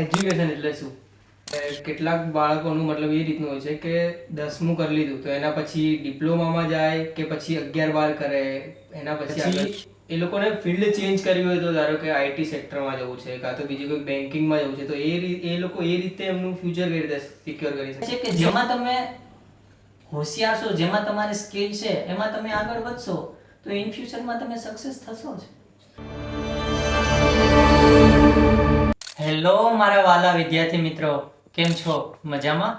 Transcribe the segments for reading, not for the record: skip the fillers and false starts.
Education એટલે શું? કેટલાક બાળકોનું મતલબ એ રીતનું હોય છે કે 10મું કરી લીધું તો એના પછી ડિપ્લોમામાં જાય કે પછી 11-12 કરે, એના પછી આગળ એ લોકોને ફિલ્ડ ચેન્જ કરવી હોય તો ધારો કે આઈટી સેક્ટરમાં જવું છે કાં તો બીજી કોઈ બેન્કિંગમાં જવું છે, તો એ લોકો એ રીતે એમનું ફ્યુચર કઈ રીતે સિક્યોર કરી શકે કે જેમાં તમે હોશિયાર છો, જેમાં તમારી સ્કિલ છે, એમાં તમે આગળ વધશો તો ઇન ફ્યુચરમાં તમે સક્સેસ થશો જ. હેલો મારા વાલા વિદ્યાર્થી મિત્રો, કેમ છો? મજામાં?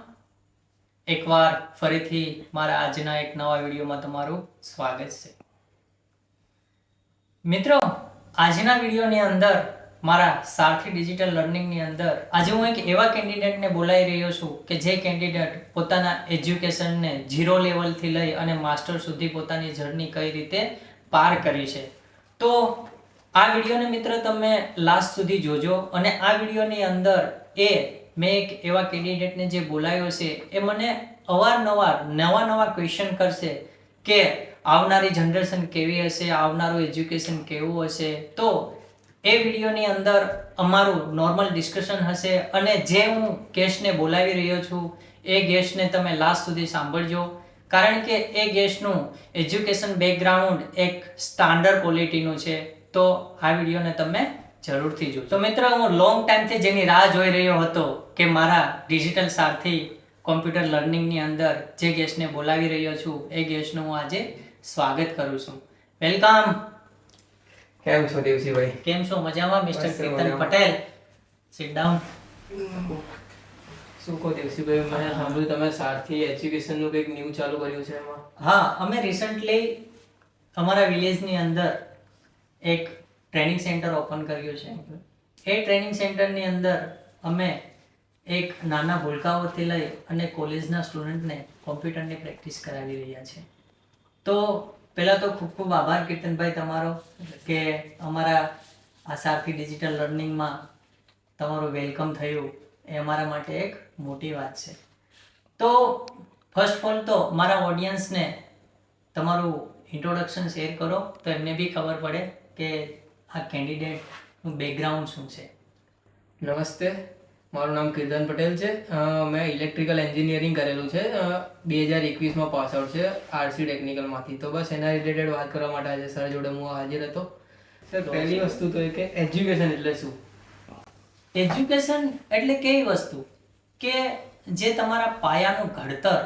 એકવાર ફરીથી મારા આજના એક નવા વિડીયોમાં તમારું સ્વાગત છે. મિત્રો, આજના વિડીયોની અંદર મારા સારથી ડિજિટલ લર્નિંગની અંદર આજે હું એક એવા કેન્ડિડેટને બોલાવી રહ્યો છું કે જે કેન્ડિડેટ પોતાના એજ્યુકેશનને 0 લેવલથી લઈ અને માસ્ટર સુધી પોતાની જર્ની કઈ રીતે પાર કરી છે. તો આ વિડીયોને મિત્ર તમે લાસ્ટ સુધી જોજો અને આ વિડીયોની અંદર મેં એક એવા કેન્ડિડેટને જે બોલાવ્યો છે એ મને અવારનવાર નવા ક્વેશ્ચન કરશે કે આવનારી જનરેશન કેવી હશે, આવનારું એજ્યુકેશન કેવું હશે. તો એ વિડીયોની અંદર અમારું નોર્મલ ડિસ્કશન હશે અને જે હું ગેસ્ટને બોલાવી રહ્યો છું એ ગેસ્ટને તમે લાસ્ટ સુધી સાંભળજો, કારણ કે એ ગેસ્ટનું એજ્યુકેશન બેકગ્રાઉન્ડ એક સ્ટાન્ડર્ડ ક્વોલિટીનું છે. તો આ વિડીયોને તમે જરૂરથી જોજો. તો મિત્રો, હું લોંગ ટાઈમથી જેની રાહ જોઈ રહ્યો હતો કે મારા ડિજિટલ સારથી કોમ્પ્યુટર લર્નિંગની અંદર જે ગેસ્ટને બોલાવી રહ્યો છું એ ગેસ્ટનું હું આજે સ્વાગત કરું છું. વેલકમ. કેમ છો દેવસીભાઈ? કેમ છો? મજામાં mister Kirtan Patel? Sit down. શું કહો દેવસીભાઈ, મેં સાંભળ્યું તમે સારથી એજ્યુકેશનનું કંઈક ન્યૂ ચાલુ કર્યું છે એમાં? હા, અમે રિસન્ટલી અમારા વિલેજની અંદર એક ટ્રેનિંગ સેન્ટર ઓપન કર્યું છે. એ ટ્રેનિંગ સેન્ટરની અંદર અમે એક નાના ભૂલકાઓથી લઈ અને કોલેજના સ્ટુડન્ટને કોમ્પ્યુટરની પ્રેક્ટિસ કરાવી રહ્યા છે. તો પહેલાં તો ખૂબ ખૂબ આભાર કીર્તનભાઈ તમારો કે અમારા આ સારથી ડિજિટલ લર્નિંગમાં તમારું વેલકમ થયું, એ અમારા માટે એક મોટી વાત છે. તો ફર્સ્ટ ઓફ ઓલ તો મારા ઓડિયન્સને તમારું ઇન્ટ્રોડક્શન શેર કરો તો એમને બી ખબર પડે કે આ કેન્ડિડેટનું બેકગ્રાઉન્ડ શું છે. નમસ્તે, મારું નામ કીર્તન પટેલ છે. મેં ઇલેક્ટ્રિકલ એન્જિનિયરિંગ કરેલું છે. 2021માં પાસ આઉટ છે આરસી ટેકનિકલમાંથી. તો બસ એના રિલેટેડ વાત કરવા માટે આજે સર જોડે હું હાજર હતો. સર, પહેલી વસ્તુ તો એ કે એજ્યુકેશન એટલે શું? એજ્યુકેશન એટલે કેવી વસ્તુ કે જે તમારા પાયાનું ઘડતર,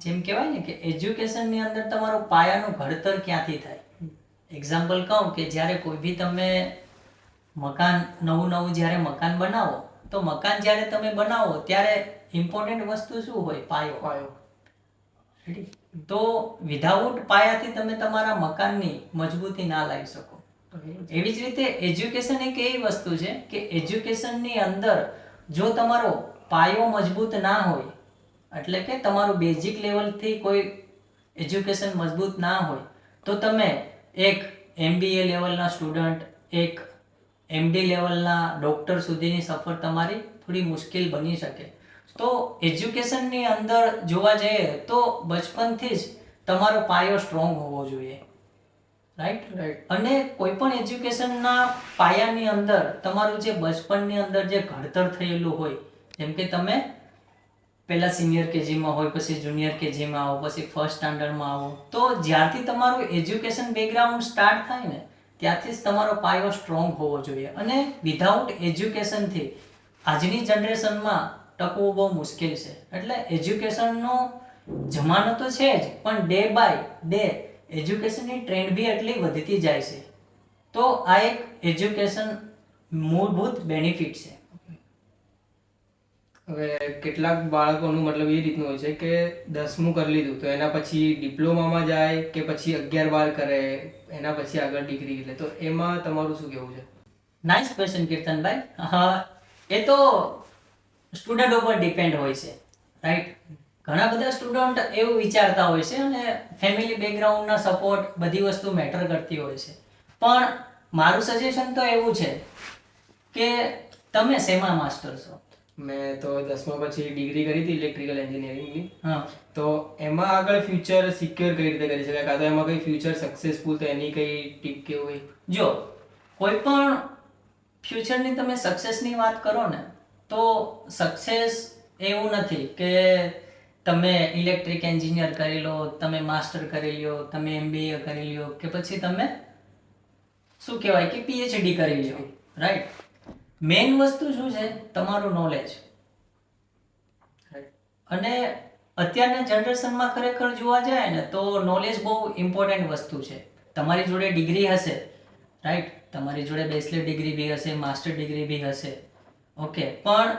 જેમ કહેવાય ને કે એજ્યુકેશનની અંદર તમારું પાયાનું ઘડતર ક્યાંથી થાય. એક્ઝામ્પલ કહું કે જ્યારે કોઈ બી તમે મકાન નવું જ્યારે મકાન બનાવો તો મકાન જ્યારે તમે બનાવો ત્યારે ઇમ્પોર્ટન્ટ વસ્તુ શું હોય? પાયો. તો વિધાઉટ પાયાથી તમે તમારા મકાનની મજબૂતી ના લાવી શકો. એવી જ રીતે એજ્યુકેશન એક એવી વસ્તુ છે કે એજ્યુકેશનની અંદર જો તમારો પાયો મજબૂત ના હોય, એટલે કે તમારું બેઝિક લેવલથી કોઈ એજ્યુકેશન મજબૂત ના હોય તો તમે એક MBA લેવલના સ્ટુડન્ટ, એક MD લેવલના ડૉક્ટર સુધીની સફર તમારી થોડી મુશ્કેલ બની શકે. તો એજ્યુકેશનની અંદર જોવા જઈએ તો બચપનથી જ તમારો પાયો સ્ટ્રોંગ હોવો જોઈએ. રાઈટ. અને કોઈ પણ એજ્યુકેશનના પાયાની અંદર તમારું જે બચપનની અંદર જે ઘડતર થયેલું હોય, જેમ કે તમે પહેલા સિનિયર KGમાં હોય, પછી જુનિયર KGમાં આવો, પછી ફર્સ્ટ સ્ટાન્ડર્ડમાં આવો, તો જ્યારથી તમારું એજ્યુકેશન બેકગ્રાઉન્ડ સ્ટાર્ટ થાય ને ત્યારથી જ તમારો પાયો સ્ટ્રોંગ હોવો જોઈએ. અને વિધાઉટ એજ્યુકેશનથી આજની જનરેશનમાં ટકવું બહુ મુશ્કેલ છે. એટલે એજ્યુકેશનનો જમાનો તો છે જ, પણ ડે બાય ડે એજ્યુકેશનની ટ્રેન્ડ બી એટલી વધતી જાય છે. તો આ એક એજ્યુકેશન મૂળભૂત બેનિફિટ છે. હવે કેટલાક બાળકોનું મતલબ એ રીતનું હોય છે કે 10મું કરી લીધું તો એના પછી ડિપ્લોમામાં જાય કે પછી 11-12 કરે, એના પછી આગળ ડિગ્રી લે, તો એમાં તમારું શું કહેવું છે? Nice question Kirtanbhai. હા, એ તો સ્ટુડન્ટ ઉપર ડિપેન્ડ હોય છે. રાઈટ. ઘણા બધા સ્ટુડન્ટ એવું વિચારતા હોય છે અને ફેમિલી બેકગ્રાઉન્ડના સપોર્ટ બધી વસ્તુ મેટર કરતી હોય છે. પણ મારું સજેશન તો એવું છે કે તમે શેમાં માસ્ટર છો? મેં તો 10મા પછી ડિગ્રી કરી હતી ઇલેક્ટ્રિકલ એન્જિનિયરિંગની. હા. તો એમાં આગળ ફ્યુચર સિક્યોર કઈ રીતે કરી શકાય, કાં તો એમાં કઈ ફ્યુચર સક્સેસફુલ, તો એની કઈ ટીપ કેવું હોય? જો કોઈ પણ ફ્યુચરની તમે સક્સેસની વાત કરો ને તો સક્સેસ એવું નથી કે તમે ઇલેક્ટ્રિક એન્જિનિયર કરી લો, તમે માસ્ટર કરી લ્યો, તમે MBA કરી લ્યો, કે પછી તમે શું કહેવાય કે PhD કરી લ્યો, રાઈટ. મેઇન વસ્તુ શું છે? તમારું નોલેજ. અને અત્યારના જનરેશનમાં ખરેખર જોવા જાય ને તો નોલેજ બહુ ઇમ્પોર્ટન્ટ વસ્તુ છે. તમારી જોડે ડિગ્રી હશે, રાઈટ, તમારી જોડે બેચલર ડિગ્રી બી હશે, માસ્ટર ડિગ્રી બી હશે, ઓકે, પણ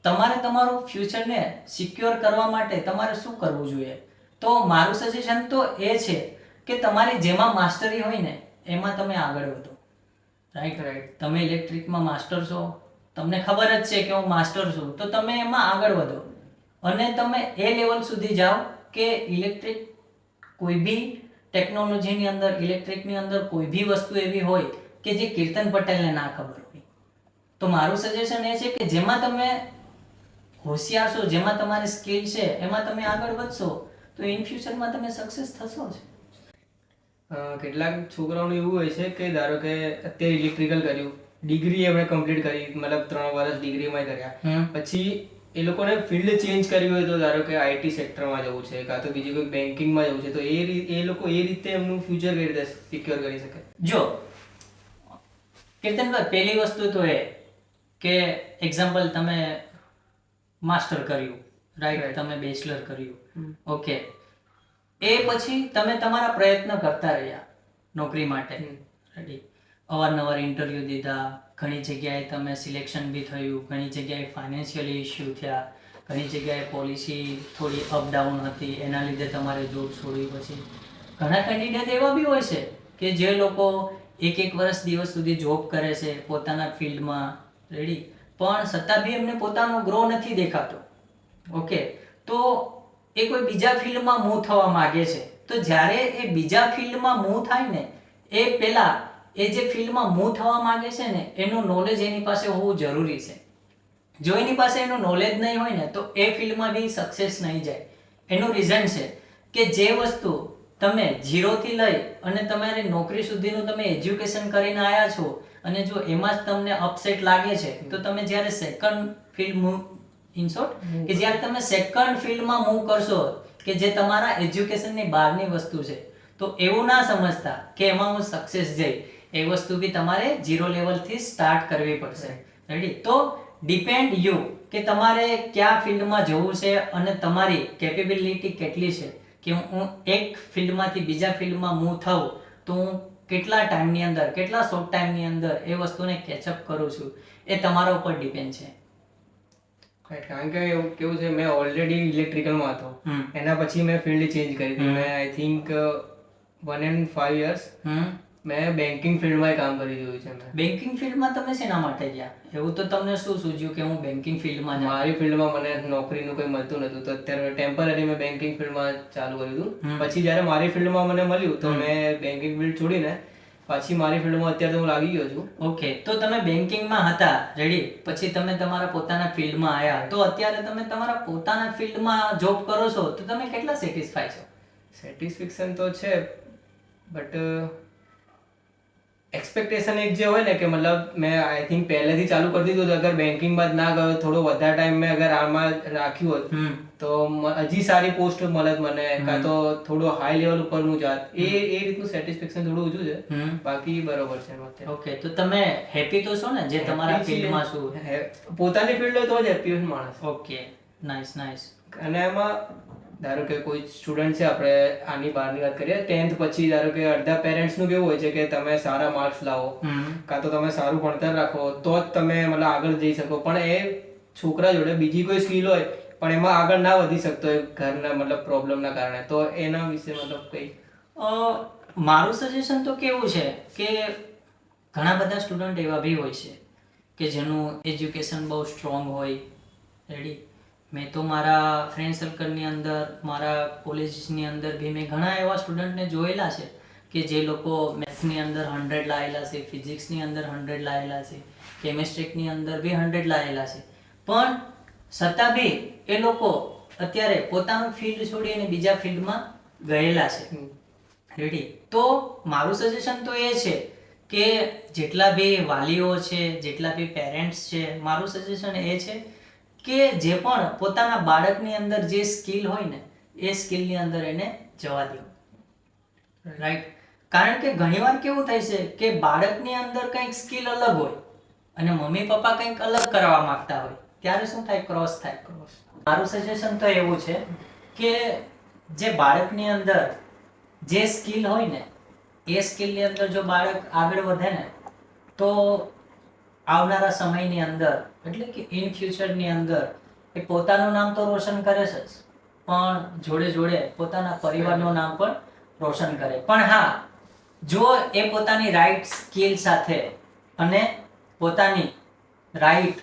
તમારે તમારું ફ્યુચરને સિક્યોર કરવા માટે તમારે શું કરવું જોઈએ? તો મારું સજેશન તો એ છે કે તમારી જેમાં માસ્ટરી હોય ને એમાં તમે આગળ વધો, રાઈટ. તમે ઇલેક્ટ્રિકમાં માસ્ટર છો, તમને ખબર જ છે કે હું માસ્ટર છું, તો તમે એમાં આગળ વધો અને તમે એ લેવલ સુધી જાઓ કે ઇલેક્ટ્રિક કોઈ બી ટેકનોલોજીની અંદર, ઇલેક્ટ્રિકની અંદર કોઈ બી વસ્તુ એવી હોય કે જે કીર્તન પટેલને ના ખબર હોય. તો મારું સજેશન એ છે કે જેમાં તમે હોશિયાર છો, જેમાં તમારી સ્કિલ છે, એમાં તમે આગળ વધશો તો ઇન ફ્યુચરમાં તમે સક્સેસ થશો જ. કેટલાક છોકરાઓનું એવું હોય છે કે ધારો કે અત્યારે ઇલેક્ટ્રિકલ કર્યું, ડિગ્રી એમણે કમ્પ્લીટ કરી, મતલબ 3 વર્ષ ડિગ્રીમાં કર્યા, પછી એ લોકોને ફિલ્ડ ચેન્જ કરવી હોય તો ધારો કે IT સેક્ટરમાં જવું છે કાં તો બીજી કોઈ બેન્કિંગમાં જવું છે, તો એ લોકો એ રીતે એમનું ફ્યુચર કઈ રીતે સિક્યોર કરી શકે? જો કીર્તનભાઈ, પહેલી વસ્તુ તો એ કે એક્ઝામ્પલ તમે માસ્ટર કર્યું, રાઈટ, તમે બેચલર કર્યું, ઓકે, એ પછી તમે તમારા પ્રયત્ન કરતા રહ્યા નોકરી માટે, રેડી, અવારનવાર ઇન્ટરવ્યૂ દીધા, ઘણી જગ્યાએ તમે સિલેક્શન બી થયું, ઘણી જગ્યાએ ફાઇનાન્શિયલી ઇશ્યુ થયા, ઘણી જગ્યાએ પોલિસી થોડી અપડાઉન હતી, એના લીધે તમારે જોબ છોડવી પછી. ઘણા કેન્ડિડેટ એવા બી હોય છે કે જે લોકો 1-1 વર્ષ દિવસ સુધી જોબ કરે છે પોતાના ફિલ્ડમાં, રેડી, પણ છતાં બી એમને પોતાનો ગ્રો નથી દેખાતો, ઓકે, તો એ કોઈ બીજા ફિલ્ડમાં મૂવ થવા માંગે છે. તો જ્યારે એ બીજા ફિલ્ડમાં મૂવ થાય ને એ પહેલા એ જે ફિલ્ડમાં મૂવ થવા માંગે છે ને એનું નોલેજ એની પાસે હોવું જરૂરી છે. જો એની પાસે એનું નોલેજ નહીં હોય ને તો એ ફિલ્ડમાં બી સક્સેસ નહીં જાય. એનું રીઝન છે કે જે વસ્તુ તમે 0 થી લઈ અને તમારી નોકરી સુધીનું તમે એજ્યુકેશન કરીને આવ્યા છો અને જો એમાં જ તમને અપસેટ લાગે છે તો તમે જ્યારે second field move, in short, કે જ્યારે તમે સેકન્ડ ફિલ્ડમાં મૂવ કરશો કે જે તમારા એજ્યુકેશનની બહારની વસ્તુ છે, તો એવું ના સમજતા કે એમાં હું સક્સેસ જઈ, એ વસ્તુ બી તમારે 0 લેવલથી સ્ટાર્ટ કરવી પડશે, રેડી. તો ડિપેન્ડ યુ કે તમારે કયા ફિલ્ડમાં જવું છે અને તમારી કેપેબિલિટી કેટલી છે કે હું એક ફિલ્ડમાંથી બીજા ફિલ્ડમાં મૂવ થાઉં તો હું કેટલા ટાઈમની અંદર, કેટલા શોર્ટ ટાઈમની અંદર એ વસ્તુને કેચઅપ કરું છું, એ તમારા ઉપર ડિપેન્ડ છે. કારણ કે એવું કેવું છે, મેં ઓલરેડી ઇલેક્ટ્રિકલમાં હતો, એના પછી મેં ફિલ્ડ ચેન્જ કરી હતી. મેં આઈ થિંક 1.5 years મેં બેન્કિંગ ફિલ્ડમાં કામ કરી જોયું છે. મેં બેન્કિંગ ફિલ્ડમાં તમે શેના માટે ગયા? એવું તો તમને શું સૂઝ્યું કે હું બેન્કિંગ ફિલ્ડમાં જાઉં? મારી ફિલ્ડમાં મને નોકરીનું કંઈ મળતું નતું, તો અત્યારે ટેમ્પરરી મેં બેન્કિંગ ફિલ્ડમાં ચાલુ કર્યું હતું. પછી જ્યારે મારી ફિલ્ડમાં મને મળ્યું તો મેં બેન્કિંગ ફિલ્ડ છોડીને પાછી મારી ફિલ્ડમાં અત્યારે તો હું લાગી ગયો છું. ઓકે, તો તમે બેન્કિંગમાં હતા, રેડી, પછી તમે તમારા પોતાના ફિલ્ડમાં આવ્યા, તો અત્યારે તમે તમારા પોતાના ફિલ્ડમાં જોબ કરો છો તો તમે કેટલા સેટિસ્ફાય છો? સેટિસ્ફેક્શન તો છે, બટ એક્સપેક્ટેશન એક જે હોય ને કે મતલબ મેં આઈ થિંક પહેલેથી ચાલુ કરી દીધું તો અગર બેન્કિંગમાં જ ના ગયો, થોડો વધારે ટાઈમ મેં અગર આમાં રાખ્યું હોત તો હજી સારી પોસ્ટ મળત મને, કાં તો થોડો હાઈ લેવલ ઉપર હું જાત. એ રીતનું સેટિસ્ફેક્શન થોડું ઓછું છે, બાકી બરોબર છે. ઓકે, તો તમે હેપી તો છો ને જે તમારા ફિલ્ડમાં છો? પોતાની ફિલ્ડ હોય તો જ હેપી હોય માણસ. Okay, nice nice. અને એમાં ધારો કે કોઈ સ્ટુડન્ટ છે, આપણે આની બહારની વાત કરીએ, 10th પછી ધારો કે અડધા પેરેન્ટ્સનું કેવું હોય છે કે તમે સારા માર્ક્સ લાવો કાં તો તમે સારું ભણતર રાખો તો જ તમે મતલબ આગળ જઈ શકો, પણ એ છોકરા જોડે બીજી કોઈ સ્કિલ હોય પણ એમાં આગળ ના વધી શકતો હોય ઘરના મતલબ પ્રોબ્લેમના કારણે, તો એના વિશે મતલબ કંઈ? મારું સજેશન તો કેવું છે કે ઘણા બધા સ્ટુડન્ટ એવા બી હોય છે કે જેનું એજ્યુકેશન બહુ સ્ટ્રોંગ હોય, રેડી. મેં તો મારા ફ્રેન્ડ સર્કલની અંદર, મારા કોલેજની અંદર બી મેં ઘણા એવા સ્ટુડન્ટને જોયેલા છે કે જે લોકો મેથ્સની અંદર 100 લાવેલા છે, ફિઝિક્સની અંદર 100 લાવેલા છે, કેમેસ્ટ્રીની અંદર બી 100 લાવેલા છે, પણ છતાં બી એ લોકો અત્યારે પોતાનું ફિલ્ડ છોડીને બીજા ફિલ્ડમાં ગયેલા છે, રેડી. તો મારું સજેશન તો એ છે કે જેટલા બી વાલીઓ છે, જેટલા બી પેરેન્ટ્સ છે, મારું સજેશન એ છે કે જે પણ પોતાના બાળકની અંદર જે સ્કિલ હોય ને એ સ્કિલની અંદર એને જવા દો. રાઈટ. કારણ કે ઘણીવાર કેવું થાય છે કે બાળકની અંદર કંઈક સ્કિલ અલગ હોય અને મમ્મી પપ્પા કંઈક અલગ કરવા માંગતા હોય, ત્યારે શું થાય? ક્રોસ થાય. મારું સજેશન તો એવું છે કે જે બાળકની અંદર જે સ્કિલ હોય ને એ સ્કિલની અંદર જો બાળક આગળ વધે ને તો આવનારા સમયની અંદર એટલે કે ઇન ફ્યુચરની અંદર એ પોતાનું નામ તો રોશન કરે છે જ, પણ જોડે જોડે પોતાના પરિવારનું નામ પણ રોશન કરે. પણ હા, જો એ પોતાની રાઈટ સ્કિલ સાથે અને પોતાની રાઈટ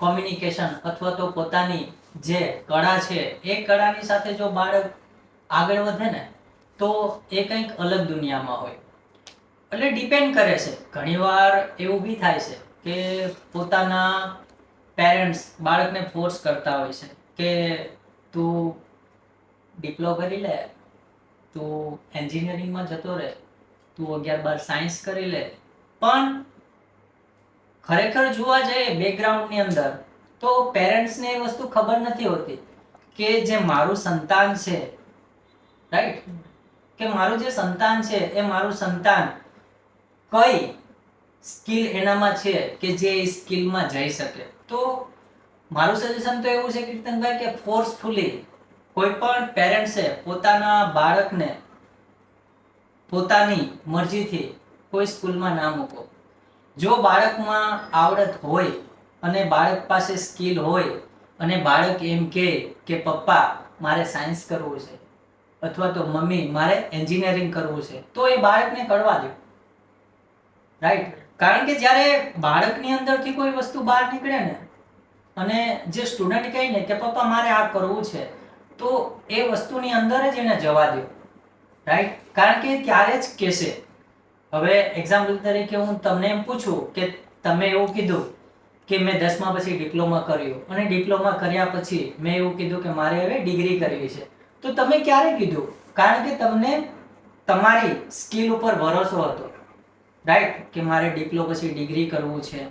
કોમ્યુનિકેશન અથવા તો પોતાની જે કળા છે એ કળાની સાથે જો બાળક આગળ વધે ને તો એ કંઈક અલગ દુનિયામાં હોય. એટલે ડિપેન્ડ કરે છે. ઘણીવાર એવું બી થાય છે કે પોતાના પેરેન્ટ્સ બાળકને ફોર્સ કરતા હોય છે કે તું ડિપ્લો કરી લે, તું એન્જિનિયરિંગમાં જતો રહે, તું 11-12 સાયન્સ કરી લે. પણ ખરેખર જોવા જઈએ બેકગ્રાઉન્ડની અંદર તો પેરેન્ટ્સને એ વસ્તુ ખબર નથી હોતી કે જે મારું સંતાન છે, રાઈટ, કે મારું જે સંતાન છે એ મારું સંતાન કઈ સ્કિલ એનામાં છે કે જે એ સ્કિલમાં જઈ શકે. તો મારું સજેશન તો એવું છે કીર્તનભાઈ કે ફોર્સફુલી કોઈ પણ પેરેન્ટ્સે પોતાના બાળકને પોતાની મરજીથી કોઈ સ્કૂલમાં ના મૂકો. જો બાળકમાં આવડત હોય અને બાળક પાસે સ્કિલ હોય અને બાળક એમ કહે કે પપ્પા મારે સાયન્સ કરવું છે અથવા તો મમ્મી મારે એન્જિનિયરિંગ કરવું છે, તો એ બાળકને કરવા દો. રાઈટ. કારણ કે જ્યારે બાળકની અંદરથી કોઈ વસ્તુ બહાર નીકળે ને અને જે સ્ટુડન્ટ કહે ને કે પપ્પા મારે આ કરવું છે, તો એ વસ્તુની અંદર જ એને જવા દો. રાઈટ. કારણ કે ત્યારે જ કહેશે. હવે એક્ઝામ્પલ તરીકે હું તમને એમ પૂછું કે તમે એવું કીધું કે મેં 10મા પછી ડિપ્લોમા કર્યું અને ડિપ્લોમા કર્યા પછી મેં એવું કીધું કે મારે હવે ડિગ્રી કરવી છે, તો તમે ક્યારે કીધું? કારણ કે તમને તમારી સ્કિલ ઉપર ભરોસો હતો, રાઈટ, કે મારે ડિપ્લો પછી ડિગ્રી કરવું છે.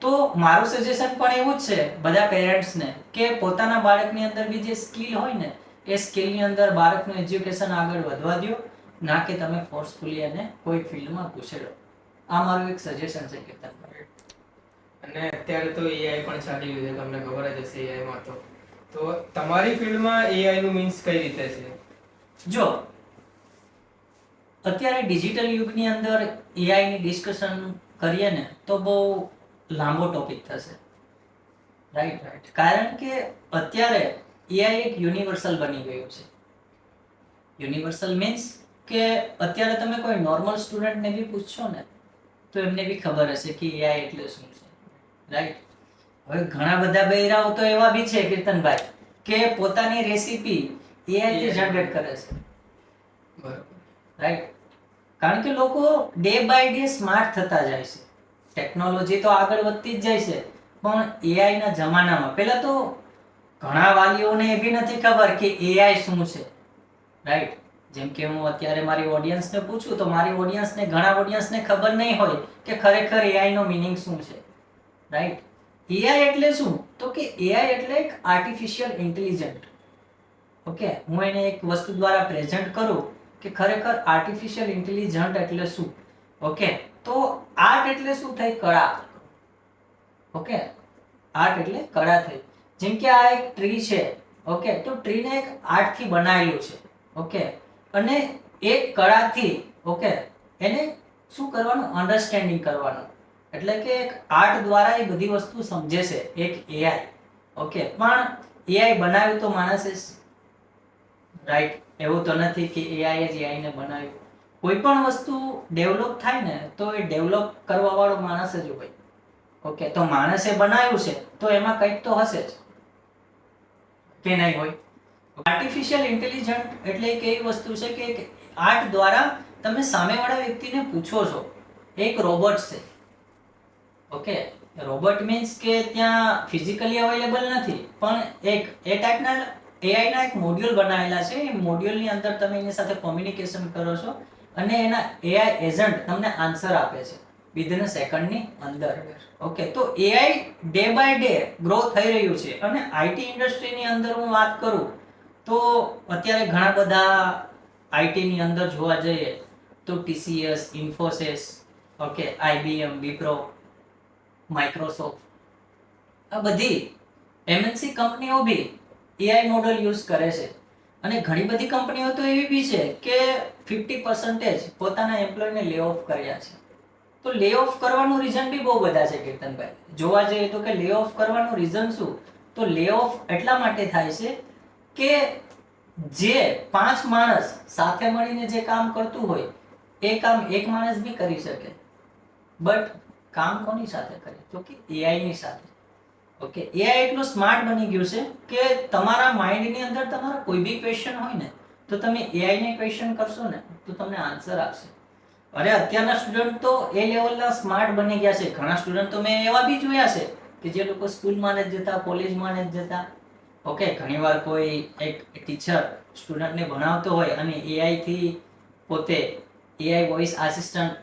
તો મારું સજેશન પણ એવું જ છે બધા પેરેન્ટ્સને કે પોતાના બાળકની અંદર બી જે સ્કિલ હોય ને એ સ્કિલની અંદર બાળકનું એજ્યુકેશન આગળ વધવા દો, ના કે તમે ફોર્સફુલી એને કોઈ ફિલ્ડમાં ઘુસેડો. આ મારું એક સજેશન છે કીર્તનભાઈ. અને અત્યારે તો એઆઈ પણ ચાલી રહ્યું છે, તમને ખબર જ હશે AI માં તો તમારી ફિલ્ડમાં AI નું મીન્સ કઈ રીતે છે? જો અત્યારે ડિજિટલ યુગની અંદર AI ની ડિસ્કશન કરીએ ને તો બહુ લાંબો ટોપિક થશે. રાઈટ. કારણ કે અત્યારે AI એક યુનિવર્સલ બની ગયું છે. યુનિવર્સલ મીન્સ કે અત્યારે તમે કોઈ નોર્મલ સ્ટુડન્ટને બી પૂછશો ને તો એમને બી ખબર હશે કે AI એટલે શું છે. રાઈટ. હવે ઘણા બધા બૈરાઓ તો એવા બી છે કીર્તનભાઈ કે પોતાની રેસીપી AI થી જનરેટ કરે છે. બરાબર. રાઈટ. કારણ કે લોકો ડે બાય ડે સ્માર્ટ થતા જાય છે. ટેકનોલોજી તો આગળ વધતી જ જાય છે, પણ AI ના જમાનામાં પહેલા તો ઘણા વાલીઓને એ બી નથી ખબર કે AI શું છે. રાઈટ. જેમ કે હું અત્યારે મારી ઓડિયન્સને પૂછું તો મારી ઓડિયન્સને ઘણા ઓડિયન્સને ખબર નહીં હોય કે ખરેખર AI નો મીનિંગ શું છે. રાઈટ. AI એટલે શું? તો કે AI એટલે એક આર્ટિફિશિયલ ઇન્ટેલિજન્ટ. ઓકે, હું એને એક વસ્તુ દ્વારા પ્રેઝન્ટ કરું કે ખરેખર આર્ટિફિશિયલ ઇન્ટેલિજન્ટ એટલે શું. ઓકે, તો આર્ટ એટલે શું થઈ? કળા. ઓકે, આર્ટ એટલે કળા થઈ. જેમ કે આ એક ટ્રી છે, ઓકે, તો ટ્રીને એક આર્ટ થી બનાવેલું છે. ઓકે, અને એક કળાથી, ઓકે, એને શું કરવાનું? અન્ડરસ્ટેન્ડિંગ કરવાનું. એટલે કે એક આર્ટ દ્વારા એ બધી વસ્તુ સમજે છે એક AI. ઓકે, પણ AI બનાવ્યું તો માણસે જ. રાઈટ. એવું તો નથી કે AI જ AI ને બનાવ્યું. કોઈ પણ વસ્તુ ડેવલપ થાય ને તો એ ડેવલપ કરવા વાળો માણસ જ હોય. ઓકે, તો માણસે બનાવ્યું છે તો એમાં કંઈક તો હશે જ કે નહીં હોય. આર્ટિફિશિયલ ઇન્ટેલિજન્ટ એટલે એક એવી વસ્તુ છે કે એક આર્ટ દ્વારા તમે સામેવાળા વ્યક્તિને પૂછો છો. એક રોબોટ છે. ઓકે, રોબોટ મીન્સ કે ત્યાં ફિઝિકલી અવેલેબલ નથી, પણ એક એ ટાઈપના AI ના એક મોડ્યુલ બનાવેલા છે. એ મોડ્યુલની અંદર તમે એની સાથે કોમ્યુનિકેશન કરો છો અને એના AI એજન્ટ તમને આન્સર આપે છે. વિધિન સેકન્ડની અંદર. ઓકે, તો AI day by day grow થઈ રહ્યું છે. અને આઈટી ઇન્ડસ્ટ્રીની અંદર હું વાત કરું તો અત્યારે ઘણા બધા આઈટીની અંદર જોવા જઈએ તો TCS, Infosys, okay, IBM, Wipro, Microsoft, આ બધી MNC કંપનીઓ બી એઆઈ મોડલ યુઝ કરે છે. અને ઘણી બધી કંપનીઓ તો એવી બી છે કે 50% પોતાના એમ્પ્લોયને લે ઓફ કર્યા છે. તો લે ઓફ કરવાનું રીઝન બી બહુ બધા છે કીર્તનભાઈ. જોવા જઈએ તો કે લે ઓફ કરવાનું રીઝન શું? તો લે ઓફ એટલા માટે થાય છે કે જે 5 માણસ સાથે મળીને જે કામ કરતું હોય એ કામ એક માણસ બી કરી શકે, બટ કામ કોની સાથે કરે? તો કે એઆઈ ની સાથે. ઓકે, એઆઈ એટલું સ્માર્ટ બની ગયું છે કે તમારા માઇન્ડની અંદર તમારો કોઈ બી ક્વેશ્ચન હોય ને તો તમે એઆઈ ને ક્વેશ્ચન કરશો ને તો તમને આન્સર આપશે. અરે અત્યારના સ્ટુડન્ટ તો એ લેવલના સ્માર્ટ બની ગયા છે. ઘણા સ્ટુડન્ટ તો મેં એવા બી જોયા છે કે જે લોકો સ્કૂલમાં જ જતા, કોલેજમાં જ જતા. ઓકે, ઘણીવાર કોઈ એક ટીચર સ્ટુડન્ટને ભણાવતો હોય અને એઆઈ થી પોતે એઆઈ વોઇસ આસિસ્ટન્ટ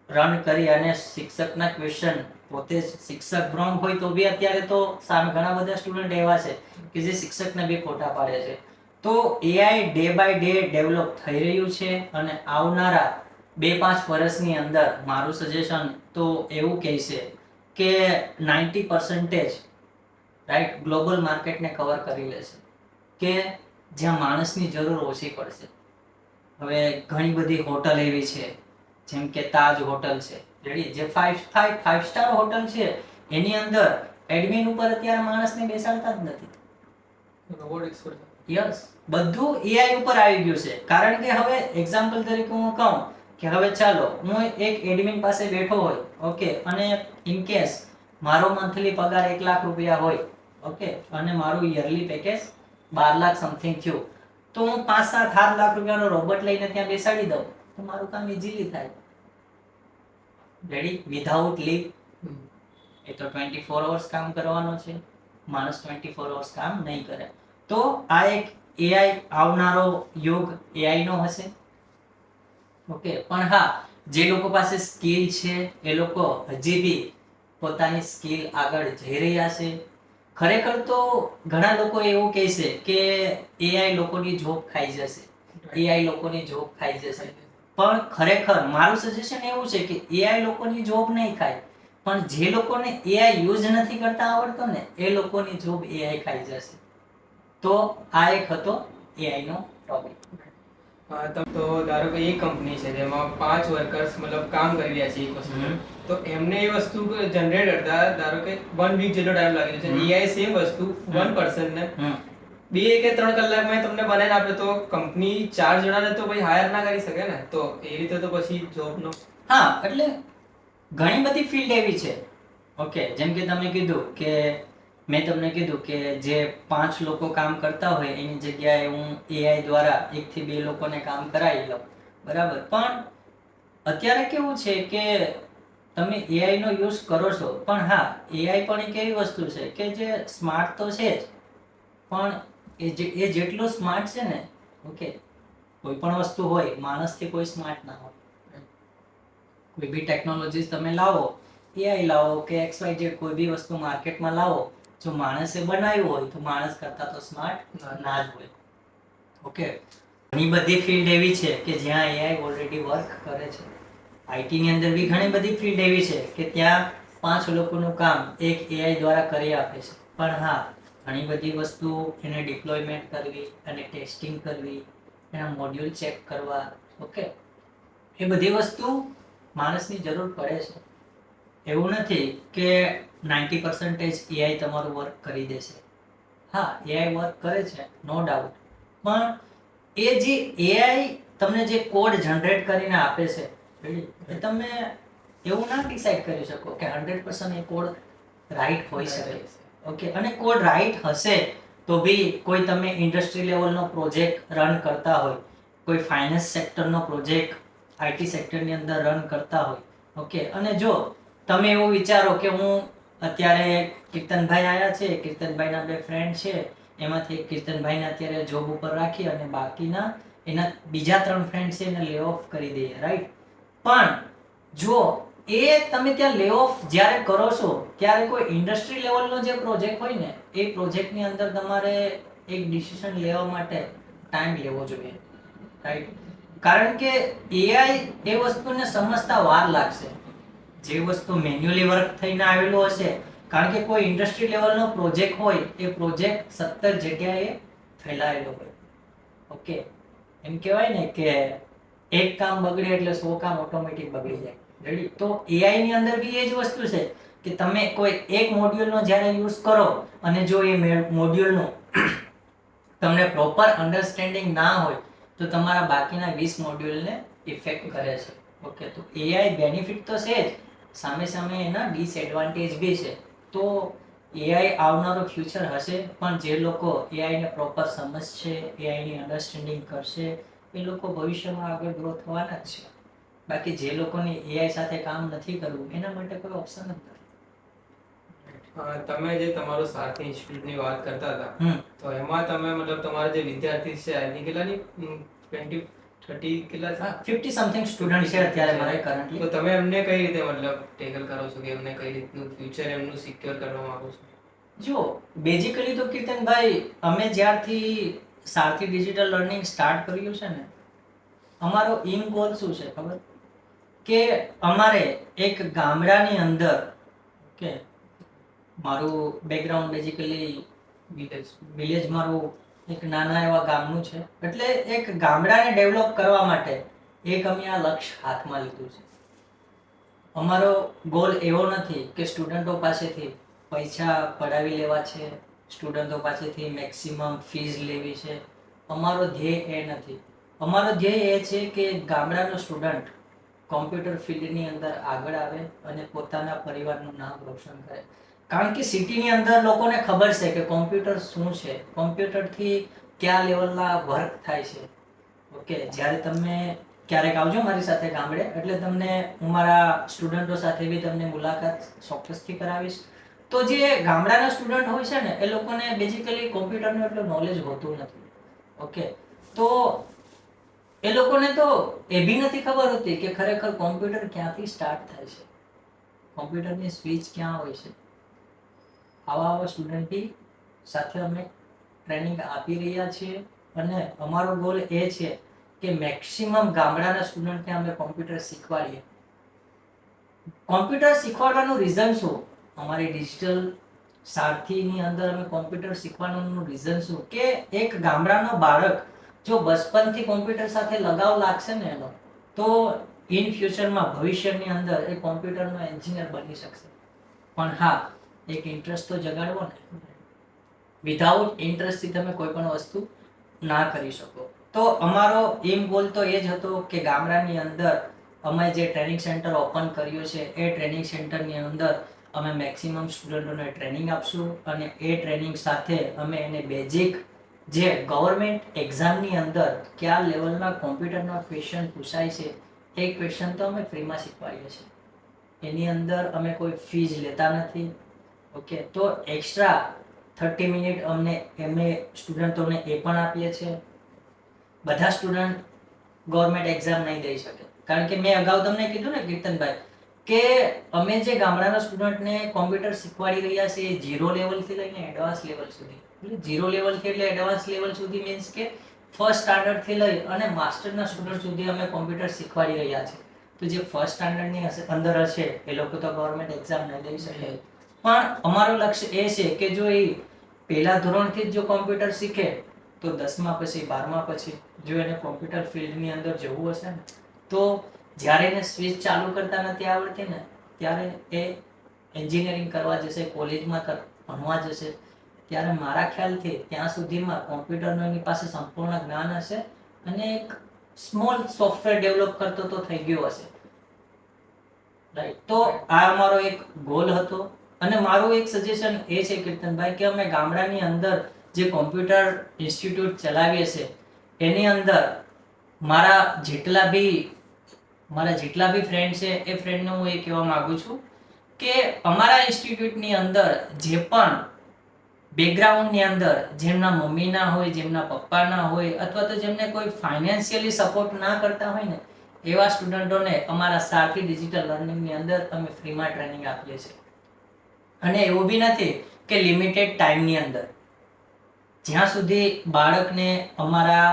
રન કરી અને શિક્ષકના ક્વેશ્ચન પોતે જ શિક્ષક રોંગ હોય તો બી અત્યારે તો સામે ઘણા બધા સ્ટુડન્ટ એવા છે કે જે શિક્ષકને બી ખોટા પાડે છે. તો AI day by day develop થઈ રહ્યું છે અને આવનારા 2-5 વર્ષની અંદર મારું સજેશન તો એવું કહેશે કે 90% રાઈટ ગ્લોબલ માર્કેટને કવર કરી લેશે, કે જ્યાં માણસની જરૂર ઓછી પડશે. હવે ઘણી બધી હોટલ એવી છે જેમ કે તાજ હોટલ છે, રેડી, જે 5 સ્ટાર હોટલ છે એની અંદર એડમિન ઉપર અત્યારે માણસને બેસાડતા જ નથી. રોબોટિક્સ પર યસ, બધું એઆઈ ઉપર આવી ગયું છે. કારણ કે હવે એક્ઝામ્પલ તરીકે હું કહું કે હવે ચાલો હું એક એડમિન પાસે બેઠો હોય, ઓકે, અને ઇન કેસ મારો મંથલી પગાર 1 લાખ રૂપિયા હોય, ઓકે, અને મારું યરલી પેકેજ 12 લાખ સમથિંગ થયું, તો હું 5-7 લાખ રૂપિયાનો રોબોટ લઈને ત્યાં બેસાડી દઉં તો મારું કામ ઇઝીલી થાય. Ready, without leave. એ તો 24 અવર્સ કામ કરવાનો છે, માણસ 24 અવર્સ કામ નહીં કરે. તો આ એક એઆઈ આવનારો યુગ એઆઈ નો હશે. ઓકે, પણ હા, જે લોકો પાસે સ્કિલ છે એ લોકો હજી બી પોતાની સ્કિલ આગળ જઈ રહ્યા છે. ખરેખર તો ઘણા લોકો એવું કહે છે કે એઆઈ લોકોની જોબ ખાઈ જશે, એઆઈ લોકોની જોબ ખાઈ જશે. પણ ખરેખર મારું સજેશન એવું છે કે એઆઈ લોકોની જોબ નહીં ખાય, પણ જે લોકોને એઆઈ યુઝ નથી કરતા આવડતો ને એ લોકોની જોબ એઆઈ ખાઈ જશે. તો આ એક હતો એઆઈ નો ટોપિક. તો ધારો કે એક કંપની છે જેમાં 5 વર્કર્સ મતલબ કામ કરી રહ્યા છે એક વસ્તુ, તો એમને એ વસ્તુ જનરેટ કરતા ધારો કે 1 વીક જેટલો ટાઈમ લાગે છે. એઆઈ સેમ વસ્તુ 1 પર્સનને 2 કે 3 કલાકમાં તમને બનાવીને આપે, તો કંપની 4 જણાને તો ભાઈ હાયર ના કરી શકે ને. તો એ રીતે તો પછી જોબનો હા, એટલે ઘણી બધી ફિલ્ડ એવી છે. ઓકે, જેમ કે તમે કીધું કે મેં તમને કીધું કે જે 5 લોકો કામ કરતા હોય એની જગ્યાએ હું એઆઈ દ્વારા 1 થી 2 લોકોને કામ કરાવી લઉં, બરાબર. પણ અત્યારે કેવું છે કે તમે એઆઈ નો યુઝ કરો છો, પણ હા, એઆઈ પણ એક એવી વસ્તુ છે કે જે સ્માર્ટ તો છે જ, પણ એ જેટલું સ્માર્ટ છે ને, ઓકે, કોઈ પણ વસ્તુ હોય માણસથી કોઈ સ્માર્ટ ના હોય. કોઈ બી ટેકનોલોજીસ તમે લાવો, એઆઈ લાવો કે XYZ કોઈ બી વસ્તુ માર્કેટમાં લાવો, જો માણસે બનાવ્યું હોય તો માણસ કરતા તો સ્માર્ટ ના જ હોય. ઓકે, ઘણી બધી ફિલ્ડ એવી છે કે જ્યાં એઆઈ ઓલરેડી વર્ક કરે છે. આઈટી ની અંદર બી ઘણી બધી ફિલ્ડ એવી છે કે ત્યાં 5 લોકોનું કામ એક એઆઈ દ્વારા કરી આપે છે. પણ હા, ઘણી બધી વસ્તુ એને ડિપ્લોયમેન્ટ કરવી અને ટેસ્ટિંગ કરવી, એના મોડ્યુલ ચેક કરવા, ઓકે, એ બધી વસ્તુ માણસની જરૂર પડે છે. એવું નથી કે 90% એઆઈ તમારું વર્ક કરી દેશે. હા, એઆઈ વર્ક કરે છે, નો ડાઉટ, પણ એ જે એઆઈ તમને જે કોડ જનરેટ કરીને આપે છે, એ તમે એવું ના ડિસાઈડ કરી શકો કે 100% એ કોડ રાઈટ હોઈ શકે. ઓકે, અને કોડ રાઈટ હશે તો બી કોઈ તમે ઇન્ડસ્ટ્રી લેવલનો પ્રોજેક્ટ રન કરતા હોય, કોઈ ફાઇનાન્સ સેક્ટરનો પ્રોજેક્ટ આઈટી સેક્ટરની અંદર રન કરતા હોય, ઓકે, અને જો તમે એવું વિચારો કે હું અત્યારે કીર્તનભાઈ આવ્યા છે, કીર્તનભાઈના 2 ફ્રેન્ડ છે, એમાંથી કીર્તનભાઈને અત્યારે જોબ ઉપર રાખી અને બાકીના એના બીજા 3 ફ્રેન્ડ છે એને લે ઓફ કરી દઈએ, રાઈટ. પણ જો એ તમે ત્યાં લે ઓફ જ્યારે કરો છો ત્યારે કોઈ ઇન્ડસ્ટ્રી લેવલનો જે પ્રોજેક્ટ હોય ને એ પ્રોજેક્ટની અંદર તમારે એક ડિસિઝન લેવા માટે ટાઈમ લેવો જોઈએ, રાઈટ? કારણ કે એઆઈ એ વસ્તુને સમજતા વાર લાગશે. જે વસ્તુ મેન્યુઅલી વર્ક થઈને આવેલું હશે, કારણ કે કોઈ ઇન્ડસ્ટ્રી લેવલનો પ્રોજેક્ટ હોય એ પ્રોજેક્ટ 17 જગ્યાએ ફેલાયેલો હોય. ઓકે, એમ કહેવાય ને કે એક કામ બગડે એટલે 100 કામ ઓટોમેટિક બગડી જાય. રેડી? તો એઆઈ ની અંદર બી એ જ વસ્તુ છે કે તમે કોઈ એક મોડ્યુલનો જ્યારે યુઝ કરો અને જો એ મોડ્યુલનું તમને પ્રોપર અન્ડરસ્ટેન્ડિંગ ના હોય તો તમારા બાકીના 20 મોડ્યુલને ઇફેક્ટ કરે છે. ઓકે, તો એઆઈ બેનિફિટ તો છે જ, સામે સામે એના ડિસએડવાન્ટેજ બી છે. તો એઆઈ આવનારો ફ્યુચર હશે, પણ જે લોકો એઆઈને પ્રોપર સમજશે, એઆઈની અન્ડરસ્ટેન્ડિંગ કરશે, એ લોકો ભવિષ્યમાં આગળ ગ્રો થવાના જ છે. બાકી જે લોકોને એઆઈ સાથે કામ નથી કરવું એના માટે કોઈ ઓપ્શન જ નથી. તમે જે તમારું સારથી ઇન્સ્ટિટ્યૂટની વાત કરતા હતા, તો એમાં તમે મતલબ તમારા જે વિદ્યાર્થી છે એની કેટલાની 20 30 કેટલા છે? 50 સમથિંગ સ્ટુડન્ટ છે અત્યારે મારે કરન્ટલી. તો તમે એમને કઈ રીતે મતલબ ટેકલ કરો છો કે એમને કઈ રીતનું ફ્યુચર એમનું સિક્યોર કરવા માંગો છો? જો બેઝિકલી તો કીર્તનભાઈ, અમે જ્યારથી સારથી ડિજિટલ લર્નિંગ સ્ટાર્ટ કર્યું છે ને, અમારો એમ ગોલ શું છે ખબર? કે અમારે એક ગામડાની અંદર, કે મારું બેકગ્રાઉન્ડ બેઝિકલી વિલેજ મારું એક નાના એવા ગામનું છે, એટલે એક ગામડાને ડેવલપ કરવા માટે એક અમે આ લક્ષ્ય હાથમાં લીધું છે. અમારો ગોલ એવો નથી કે સ્ટુડન્ટો પાસેથી પૈસા પડાવી લેવા છે, સ્ટુડન્ટો પાસેથી મેક્સિમમ ફીસ લેવી છે. અમારો ધ્યેય એ નથી. અમારો ધ્યેય એ છે કે ગામડાનો સ્ટુડન્ટ કોમ્પ્યુટર ફિલ્ડની અંદર આગળ આવે અને પોતાના પરિવારનું નામ રોશન કરે. કારણ કે સિટીની અંદર લોકોને ખબર છે કે કોમ્પ્યુટર શું છે, કોમ્પ્યુટરથી કયા લેવલના વર્ક થાય છે. ઓકે, જ્યારે તમે ક્યારેક આવજો મારી સાથે ગામડે, એટલે તમને હું મારા સ્ટુડન્ટો સાથે બી તમને મુલાકાત ચોક્કસથી કરાવીશ. તો જે ગામડાના સ્ટુડન્ટ હોય છે ને, એ લોકોને બેઝિકલી કોમ્પ્યુટરનું એટલું નોલેજ હોતું નથી. ઓકે, તો એ લોકોને તો એ બી નથી ખબર હોતી કે ખરેખર કોમ્પ્યુટર ક્યાંથી સ્ટાર્ટ થાય છે, કોમ્પ્યુટરની સ્વિચ ક્યાં હોય છે. આવા સ્ટુડન્ટની સાથે અમે ટ્રેનિંગ આપી રહ્યા છીએ અને અમારો ગોલ એ છે કે મેક્સિમમ ગામડાના સ્ટુડન્ટને અમે કોમ્પ્યુટર શીખવાડીએ. કોમ્પ્યુટર શીખવાડવાનું રીઝન શું? અમારી ડિજિટલ સારથીની અંદર અમે કોમ્પ્યુટર શીખવાનું રીઝન શું કે એક ગામડાનો બાળક જો બચપનથી કોમ્પ્યુટર સાથે લગાવ લાગશે ને એનો, તો ઇન ફ્યુચરમાં ભવિષ્યની અંદર એ કોમ્પ્યુટરનો એન્જિનિયર બની શકશે. પણ હા, એક ઇન્ટરેસ્ટ તો જગાડવો ને. વિધાઉટ ઇન્ટરેસ્ટથી તમે કોઈ પણ વસ્તુ ના કરી શકો. તો અમારો એમ ગોલ તો એ જ હતો કે ગામડાની અંદર અમે જે ટ્રેનિંગ સેન્ટર ઓપન કર્યું છે એ ટ્રેનિંગ સેન્ટરની અંદર અમે મેક્સિમમ સ્ટુડન્ટોને ટ્રેનિંગ આપશું અને એ ટ્રેનિંગ સાથે અમે એને બેઝિક જે ગવર્મેન્ટ એક્ઝામની અંદર કયા લેવલના કોમ્પ્યુટરના ક્વેશ્ચન પૂછાય છે એ ક્વેશ્ચન તો અમે ફ્રીમાં શીખવાડીએ છીએ. એની અંદર અમે કોઈ ફીસ લેતા નથી. ઓકે, તો એક્સ્ટ્રા 30 મિનિટ અમે સ્ટુડન્ટોને એ પણ આપીએ છીએ. બધા સ્ટુડન્ટ ગવર્મેન્ટ એક્ઝામ નહીં દઈ શકે, કારણ કે મેં અગાઉ તમને કીધું ને કીર્તનભાઈ કે અમે જે ગામડાના સ્ટુડન્ટને કોમ્પ્યુટર શીખવાડી રહ્યા છીએ 0 લેવલથી લઈને એડવાન્સ લેવલ સુધી. એટલે 0 લેવલથી એટલે એડવાન્સ લેવલ સુધી મીન્સ કે ફર્સ્ટ સ્ટાન્ડર્ડથી લઈ અને માસ્ટરના સ્ટુડન્ટ સુધી અમે કોમ્પ્યુટર શીખવાડી રહ્યા છીએ. તો જે ફર્સ્ટ સ્ટાન્ડર્ડની અંદર હશે એ લોકો તો ગવર્મેન્ટ એક્ઝામ નહીં દઈ શકે, પણ અમારું લક્ષ્ય એ છે કે જો એ પહેલા ધોરણથી જ જો કોમ્પ્યુટર શીખે તો 10મા પછી 12મા પછી જો એને કોમ્પ્યુટર ફિલ્ડની અંદર જવું હશે ને, તો જ્યારે એને સ્વિચ ચાલુ કરતા નથી આવડતી ને, ત્યારે એ એન્જિનિયરિંગ કરવા જશે, કોલેજમાં ભણવા જશે, ત્યારે મારા ખ્યાલથી ત્યાં સુધીમાં કોમ્પ્યુટરનું એની પાસે સંપૂર્ણ જ્ઞાન હશે અને એક સ્મોલ સોફ્ટવેર ડેવલપ કરતો તો થઈ ગયો હશે. રાઈટ? તો આ અમારો એક ગોલ હતો અને મારું એક સજેશન એ છે કીર્તનભાઈ કે અમે ગામડાની અંદર જે કોમ્પ્યુટર ઇન્સ્ટિટ્યૂટ ચલાવીએ છીએ એની અંદર મારા જેટલા બી ફ્રેન્ડ છે એ ફ્રેન્ડને હું એ કહેવા માંગુ છું કે અમારા ઇન્સ્ટિટ્યૂટની અંદર જે પણ બેકગ્રાઉન્ડની અંદર જેમના મમ્મીના હોય, જેમના પપ્પાના હોય, અથવા તો જેમને કોઈ ફાઇનાન્શિયલી સપોર્ટ ના કરતા હોય ને, એવા સ્ટુડન્ટોને અમારા સારથી ડિજિટલ લર્નિંગની અંદર અમે ફ્રીમાં ટ્રેનિંગ આપીએ છીએ. અને એવું બી નથી કે લિમિટેડ ટાઈમની અંદર. જ્યાં સુધી બાળકને અમારા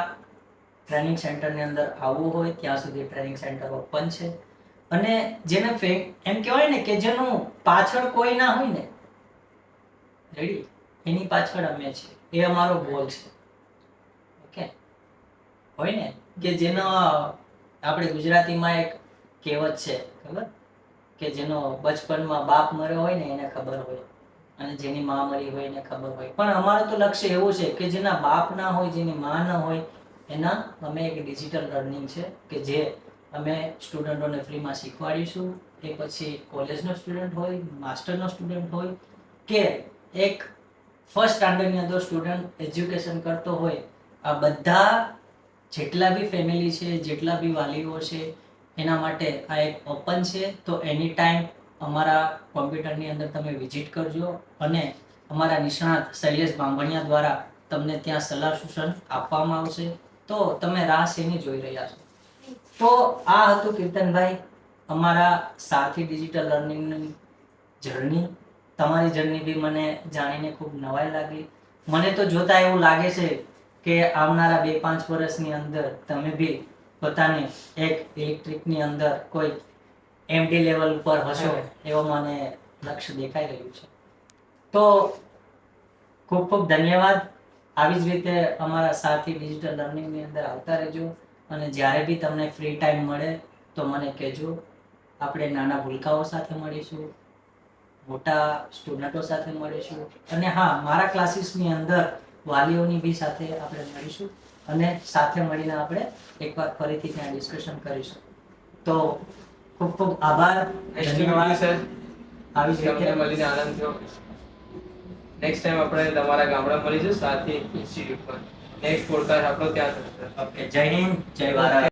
ટ્રેનિંગ સેન્ટરની અંદર આવવું હોય ત્યાં સુધી ટ્રેનિંગ સેન્ટર ઓપન છે. અને જેને એમ કહેવાય ને કે જેનું પાછળ કોઈ ના હોય ને, રેડી, એની પાછળ અમે છીએ. એ અમારો ગોલ છે. ઓકે, હોય ને કે જેનો આપણે ગુજરાતીમાં એક કહેવત છે, ખબર કે જેનો બચપનમાં બાપ મર્યો હોય ને એને ખબર હોય, અને જેની માં મરી હોય એને ખબર હોય. પણ અમારું તો લક્ષ્ય એવું છે કે જેના બાપ ના હોય, જેની માં ના હોય, એના અમે એક ડિજિટલ લર્નિંગ છે કે જે અમે સ્ટુડન્ટોને ફ્રીમાં શીખવાડીશું. એ પછી કોલેજનો સ્ટુડન્ટ હોય, માસ્ટરનો સ્ટુડન્ટ હોય, કે એક ફર્સ્ટ સ્ટાન્ડર્ડની અંદર સ્ટુડન્ટ એજ્યુકેશન કરતો હોય, આ બધા જેટલા બી ફેમિલી છે, જેટલા બી વાલીઓ છે, એના માટે આ એક ઓપન છે. તો એની ટાઈમ અમારા કોમ્પ્યુટરની અંદર તમે વિઝિટ કરજો અને અમારા નિષ્ણાત શૈલેષ બાંભણિયા દ્વારા તમને ત્યાં સલાહ સૂચન આપવામાં આવશે. તો તમે રાહ શેની જોઈ રહ્યા છો? તો આ હતું કીર્તનભાઈ અમારા સારથી ડિજિટલ લર્નિંગની જર્ની. તમારી જર્ની બી મને જાણીને ખૂબ નવાઈ લાગી. મને તો જોતા એવું લાગે છે કે આવનારા 2-5 વર્ષની અંદર તમે બી પોતાની એક ઇલેક્ટ્રિકની અંદર કોઈ એમડી લેવલ ઉપર હશો એવો મને લક્ષ્ય દેખાઈ રહ્યું છે. તો ખૂબ ખૂબ ધન્યવાદ. આવી જ રીતે અમારા સાથી ડિજિટલ લર્નિંગની અંદર આવતા રહેજો અને જ્યારે બી તમને ફ્રી ટાઈમ મળે તો મને કહેજો. આપણે નાના ભૂલકાઓ સાથે મળીશું, મોટા સ્ટુડન્ટો સાથે મળીશું, અને હા, મારા ક્લાસીસની અંદર વાલીઓની બી સાથે આપણે મળીશું અને સાથે મળીને આપણે એકવાર ફરીથી ત્યાં ડિસ્કશન કરીશું. તો ખૂબ ખૂબ આભાર, ધન્યવાદ સર. આવી જ રીતે મળીને આનંદ થયો. નેક્સ્ટ ટાઈમ આપણે તમારા ગામડા મળીશું સાથી ઇન્સ્ટિટ્યૂટ પર. નેક્સ્ટ પોડકાસ્ટ આપણો ત્યાં થશે. ઓકે, જય હિન્દ, જય ભારત.